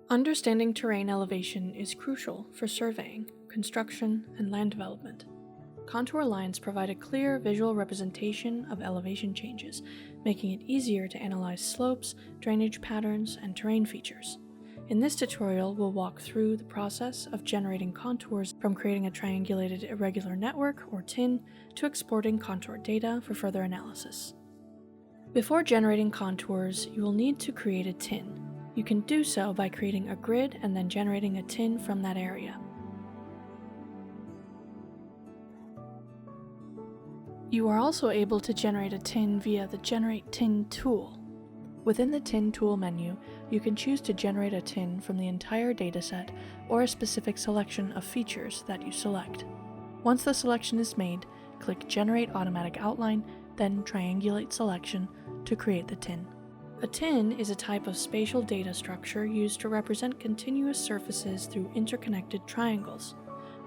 Understanding terrain elevation is crucial for surveying, construction, and land development. Contour lines provide a clear visual representation of elevation changes, making it easier to analyze slopes, drainage patterns, and terrain features. In this tutorial, we'll walk through the process of generating contours from creating a triangulated irregular network, or TIN, to exporting contour data for further analysis. Before generating contours, you will need to create a TIN. You can do so by creating a grid and then generating a TIN from that area. You are also able to generate a TIN via the Generate TIN tool. Within the TIN tool menu, you can choose to generate a TIN from the entire dataset or a specific selection of features that you select. Once the selection is made, click Generate Automatic Outline, then Triangulate Selection to create the TIN. A TIN is a type of spatial data structure used to represent continuous surfaces through interconnected triangles.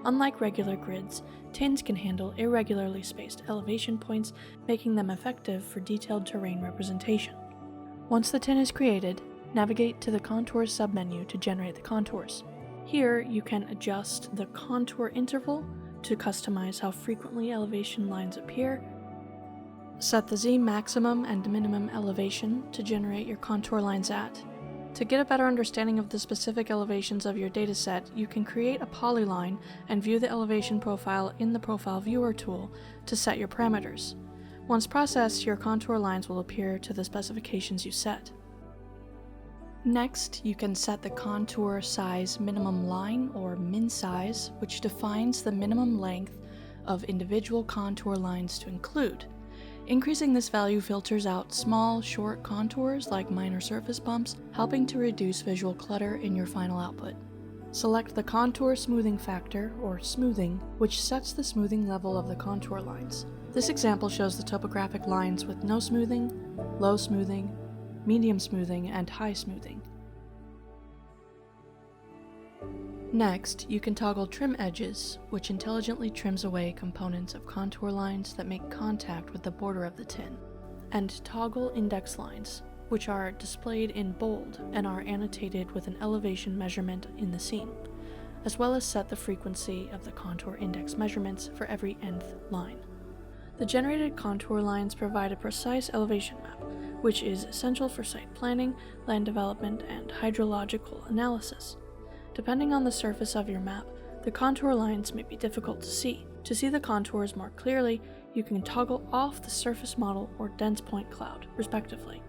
Unlike regular grids, TINs can handle irregularly spaced elevation points, making them effective for detailed terrain representation. Once the TIN is created, navigate to the Contours submenu to generate the contours. Here, you can adjust the contour interval to customize how frequently elevation lines appear, set the Z maximum and minimum elevation to generate your contour lines at. To get a better understanding of the specific elevations of your dataset, you can create a polyline and view the elevation profile in the Profile Viewer tool to set your parameters. Once processed, your contour lines will appear to the specifications you set. Next, you can set the contour size minimum line, or min size, which defines the minimum length of individual contour lines to include. Increasing this value filters out small, short contours like minor surface bumps, helping to reduce visual clutter in your final output. Select the Contour Smoothing Factor, or smoothing, which sets the smoothing level of the contour lines. This example shows the topographic lines with no smoothing, low smoothing, medium smoothing, and high smoothing. Next, you can toggle Trim Edges, which intelligently trims away components of contour lines that make contact with the border of the TIN, and toggle Index Lines, which are displayed in bold and are annotated with an elevation measurement in the scene, as well as set the frequency of the contour index measurements for every nth line. The generated contour lines provide a precise elevation map, which is essential for site planning, land development, and hydrological analysis. Depending on the surface of your map, the contour lines may be difficult to see. To see the contours more clearly, you can toggle off the surface model or dense point cloud, respectively.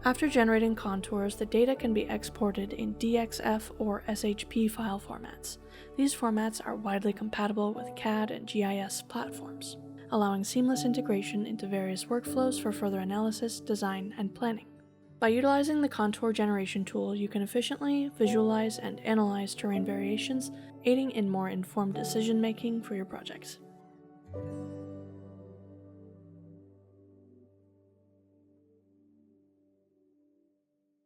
After generating contours, the data can be exported in DXF or SHP file formats. These formats are widely compatible with CAD and GIS platforms, allowing seamless integration into various workflows for further analysis, design, and planning. By utilizing the contour generation tool, you can efficiently visualize and analyze terrain variations, aiding in more informed decision-making for your projects.